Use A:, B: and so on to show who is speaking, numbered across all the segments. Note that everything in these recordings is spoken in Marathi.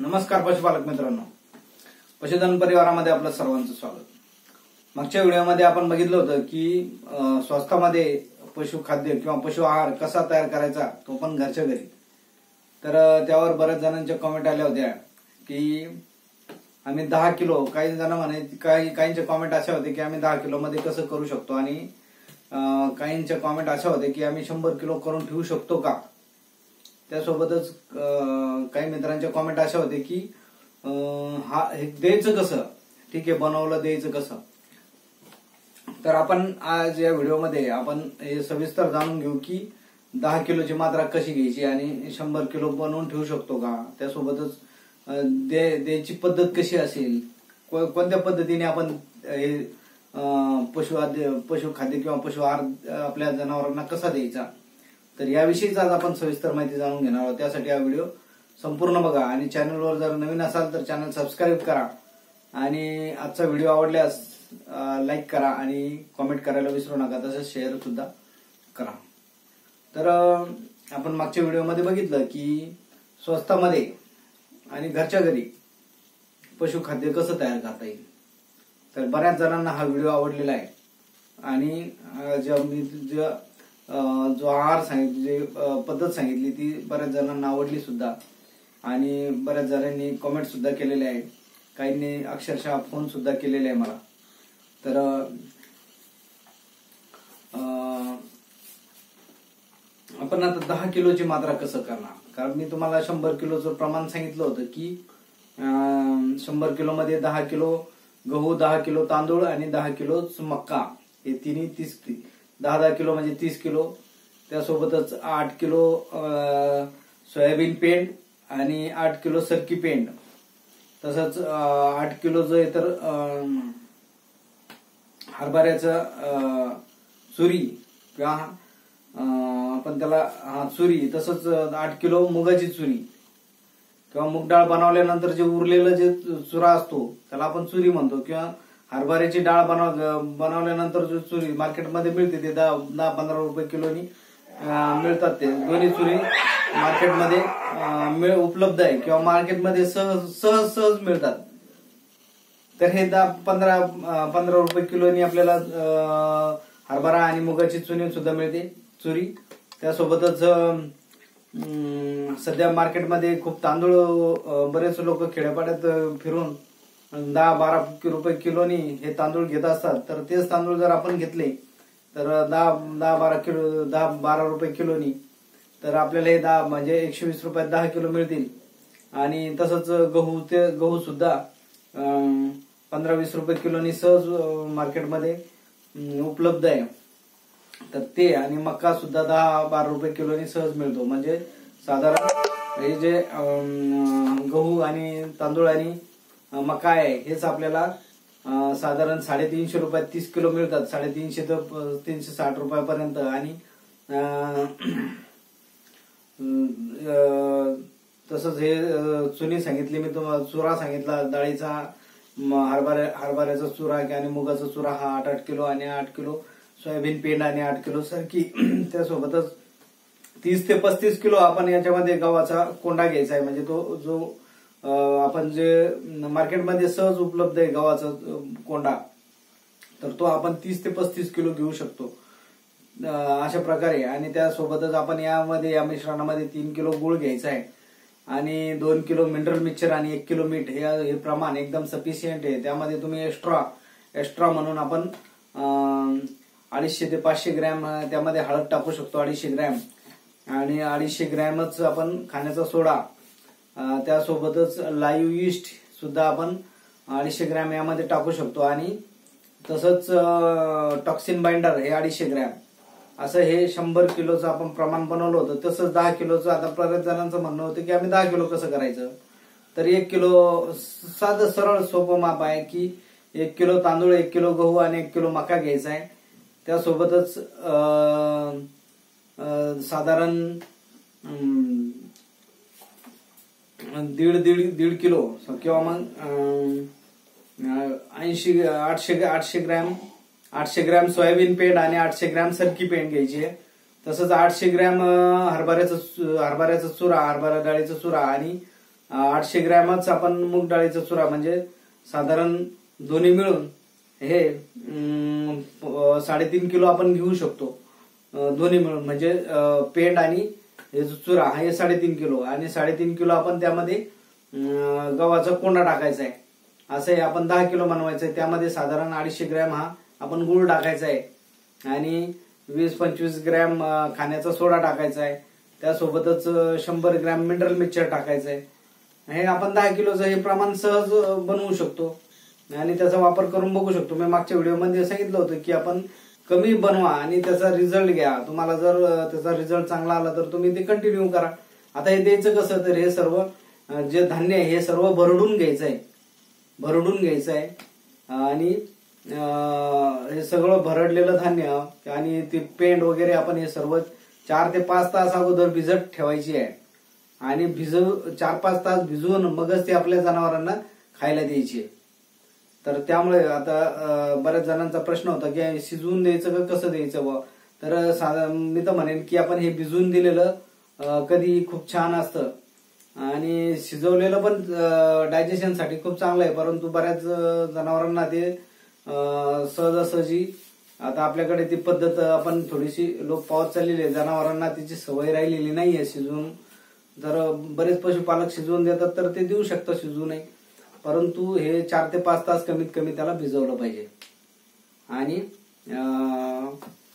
A: नमस्कार पशुपालक मित्रांनो, पशुधन परिवारामध्ये आपलं सर्वांचं स्वागत। मागच्या व्हिडिओमध्ये आपण बघितलं होतं की स्वस्तामध्ये पशुखाद्य किंवा पशु आहार कसा तयार करायचा, तो पण घरच्या घरी। तर त्यावर बऱ्याच जणांच्या कमेंट आल्या होत्या की आम्ही 10 किलो, काही जण म्हणे, काहींचे कमेंट अशा होते की आम्ही 10 किलो मध्ये कसं करू शकतो, आणि काहींचे कमेंट अशा होते की आम्ही 100 किलो करून ठेवू शकतो का। त्यासोबतच काही मित्रांच्या कमेंट अशा होते की हे द्यायचं कसं, ठीक आहे बनवलं द्यायचं कसं। तर आपण आज या व्हिडिओमध्ये आपण हे सविस्तर जाणून घेऊ की 10 किलोची मात्रा कशी घ्यायची आणि 100 किलो बनवून ठेवू शकतो का। त्यासोबतच द्यायची पद्धत कशी असेल, कोणत्या पद्धतीने आपण हे पशुखाद्य किंवा पशु आहार आपल्या जनावरांना कसा द्यायचा, तर याविषयीच आज आपण सविस्तर माहिती जाणून घेणार आहोत। त्यासाठी हा व्हिडिओ संपूर्ण बघा आणि चॅनलवर जर नवीन असाल तर चॅनल सबस्क्राईब करा, आणि आजचा व्हिडिओ आवडल्यास लाईक करा आणि कमेंट करायला विसरू नका, तसेच शेअर सुद्धा करा। तर आपण मागच्या व्हिडिओमध्ये बघितलं की स्वस्तामध्ये आणि घरच्या घरी पशुखाद्य कसं तयार करता येईल। तर बऱ्याच जणांना हा व्हिडिओ आवडलेला आहे, आणि जो आहार सांगितले, पद्धत सांगितली ती बऱ्याच जणांना आवडली सुद्धा, आणि बऱ्याच जणांनी कमेंट सुद्धा केलेले आहे, काहींनी अक्षरशः फोन सुद्धा केलेले आहे मला। तर आपण आता 10 किलोची मात्रा कसं करणार, कारण मी तुम्हाला 100 किलोचं प्रमाण सांगितलं होतं की 100 किलो मध्ये 10 किलो गहू, 10 किलो तांदूळ आणि 10 किलो मक्का, हे तिन्ही 10 किलो म्हणजे 30 किलो। त्यासोबतच 8 किलो सोयाबीन पेंड आणि 8 किलो सरकी पेंड, तसंच 8 किलो जो आहे तर हरभऱ्याचं चुरी किंवा आपण त्याला चुरी, तसंच 8 किलो मुगाची चुरी किंवा मूग डाळ बनवल्यानंतर जे उरलेलं जे चुरा असतो त्याला आपण चुरी म्हणतो, किंवा हरभऱ्याची डाळ बनवल्यानंतर जो चुरी मार्केटमध्ये मिळते ते 10-15 रुपये किलोनी मिळतात। ते दोन्ही चुरी मार्केटमध्ये उपलब्ध आहे किंवा मार्केटमध्ये सहज मिळतात। तर हे 10-15 रुपये किलोनी आपल्याला हरभरा आणि मुगाची चुनी सुद्धा मिळते, चुरी। त्यासोबतच सध्या मार्केटमध्ये खूप तांदूळ, बरेच लोक खेड्यापाड्यात फिरून 10-12 रुपये किलोनी हे तांदूळ घेत असतात। तर तेच तांदूळ जर आपण घेतले तर 10-12 रुपये किलोनी, तर आपल्याला हे म्हणजे 120 रुपयात 10 किलो मिळतील। आणि तसंच गहू सुद्धा 15-20 रुपये किलोनी सहज मार्केटमध्ये उपलब्ध आहे। तर ते, आणि मक्का सुद्धा 10-12 रुपये किलोनी सहज मिळतो। म्हणजे साधारण हे जे गहू आणि तांदूळ आणि मका आहे हेच आपल्याला साधारण 350 रुपयात 30 किलो मिळतात, 350 ते 360 रुपयापर्यंत। आणि तसंच हे चुनी सांगितली मी तुम्हाला, चुरा सांगितला डाळीचा, हरभऱ्याचा चुरा आणि मुगाचा चुरा हा 8-8 किलो, आणि 8 किलो सोयाबीन पेंड आणि 8 किलो सरकी। त्यासोबतच 30 ते 35 किलो आपण याच्यामध्ये गव्हाचा कोंडा घ्यायचा आहे। म्हणजे तो जो आपण जे मार्केटमध्ये सहज उपलब्ध आहे गव्हाचा कोंडा, तर तो आपण 30 ते 35 किलो घेऊ शकतो अशा प्रकारे। आणि त्यासोबतच आपण या मिश्रणामध्ये 3 किलो गुळ घ्यायचा आहे, आणि 2 किलो मिनरल मिक्सचर आणि 1 किलो मीठ, हे प्रमाण एकदम सफिशियंट आहे। त्यामध्ये तुम्ही एक्स्ट्रा म्हणून आपण 250 ते 500 ग्रॅम त्यामध्ये हळद टाकू शकतो, 250 ग्रॅम, आणि 250 ग्रॅमच आपण खाण्याचा सोडा, त्यासोबतच लाईव्ह यीस्ट सुद्धा आपण 250 ग्रॅम यामध्ये टाकू शकतो, आणि तसंच टॉक्सिन बाइंडर हे 250 ग्रॅम, असं हे 100 किलोचं आपण प्रमाण बनवलं होतं। तसंच 10 किलोचं आता बऱ्याच जणांचं म्हणणं होतं की आम्ही 10 किलो कसं करायचं, तर 1 किलो साधं सरळ सोपं माप आहे की 1 किलो तांदूळ, 1 किलो गहू आणि 1 किलो मका घ्यायचा आहे। त्यासोबतच साधारण 1.5 किलो किंवा मग 800 ग्रॅम सोयाबीन पेंड आणि 800 ग्रॅम सरकी पेंड घ्यायची आहे। तसंच 800 ग्रॅम हरभऱ्याचा चुरा, हरभरा डाळीचा चुरा, आणि 800 ग्रॅमच आपण मूग डाळीचा चुरा म्हणजे साधारण दोन्ही मिळून हे 3.5 किलो आपण घेऊ शकतो. दोन्ही मिळून म्हणजे पेंड आणि हे जो चुरा हा हे 3.5 किलो आणि 3.5 किलो आपण त्यामध्ये गव्हाचा कोंडा टाकायचा आहे. असं आहे आपण 10 किलो बनवायचं आहे. त्यामध्ये साधारण 250 ग्रॅम हा आपण गूळ टाकायचा आहे आणि 20-25 ग्रॅम खाण्याचा सोडा टाकायचा आहे. त्यासोबतच 100 ग्रॅम मिनरल मिक्सचर टाकायचं आहे. हे आपण 10 किलोचं हे प्रमाण सहज बनवू शकतो आणि त्याचा वापर करून बघू शकतो. मी मागच्या व्हिडिओमध्ये सांगितलं होतं की आपण कमी बनवा आणि त्याचा रिझल्ट घ्या. तुम्हाला जर त्याचा रिझल्ट चांगला आला तर तुम्ही ते कंटिन्यू करा. आता हे द्यायचं कसं तर हे सर्व जे धान्य आहे हे सर्व भरडून घ्यायचं आहे आणि हे सगळं भरडलेलं धान्य आणि ते पेंड वगैरे आपण हे सर्व 4 ते 5 तास अगोदर भिजत ठेवायची आहे आणि 4-5 तास भिजवून मगच ते आपल्या जनावरांना खायला द्यायची. तर त्यामुळे आता बऱ्याच जणांचा प्रश्न होता की शिजवून द्यायचं का कसं द्यायचं बुवा. तर मी तर म्हणेन की आपण हे भिजवून दिलेलं कधी खूप छान असतं आणि शिजवलेलं पण डायजेशनसाठी खूप चांगलं आहे. परंतु बऱ्याच जनावरांना ते सहजासहजी आता आपल्याकडे ती पद्धत आपण थोडीशी लोप पावत चाललेली आहे. जनावरांना तिची सवय राहिलेली नाहीये शिजवून. तर बरेच पशुपालक शिजवून देतात तर ते देऊ शकतात शिजवूनही. परंतु हे 4 ते 5 तास कमीत कमी त्याला भिजवलं पाहिजे आणि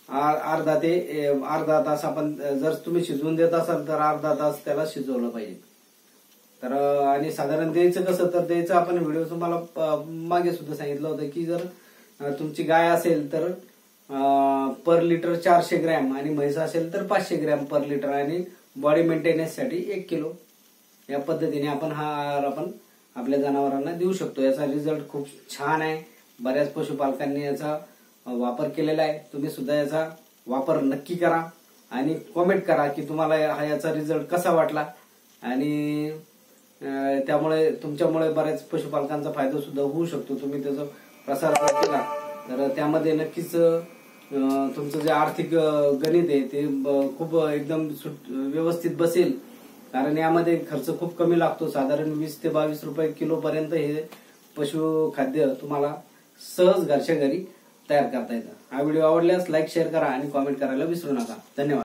A: अर्धा तास आपण जर तुम्ही शिजवून देत असाल तर अर्धा तास त्याला शिजवलं पाहिजे. तर आणि साधारण द्यायचं कसं तर द्यायचं आपण व्हिडिओ तुम्हाला मागे सुद्धा सांगितलं होतं की जर तुमची गाय असेल तर पर लिटर 400 ग्रॅम आणि म्हैस असेल तर 500 ग्रॅम पर लिटर आणि बॉडी मेंटेनन्स साठी 1 किलो या पद्धतीने आपण हा आहार आपण आपल्या जनावरांना देऊ शकतो. याचा रिझल्ट खूप छान आहे. बऱ्याच पशुपालकांनी याचा वापर केलेला आहे. तुम्ही सुद्धा याचा वापर नक्की करा आणि कॉमेंट करा की तुम्हाला याचा रिझल्ट कसा वाटला आणि त्यामुळे तुमच्यामुळे बऱ्याच पशुपालकांचा फायदा सुद्धा होऊ शकतो. तुम्ही त्याचा प्रसार केला तर त्यामध्ये नक्कीच तुमचं जे आर्थिक गणित आहे ते खूप एकदम व्यवस्थित बसेल. कारण यामध्ये खर्च खूप कमी लागतो. साधारण 20 ते 22 रुपये किलो पर्यंत हे पशुखाद्य तुम्हाला सहज घरच्या घरी तयार करता येतं. हा व्हिडिओ आवडल्यास लाईक शेअर करा आणि कॉमेंट करायला विसरू नका. धन्यवाद.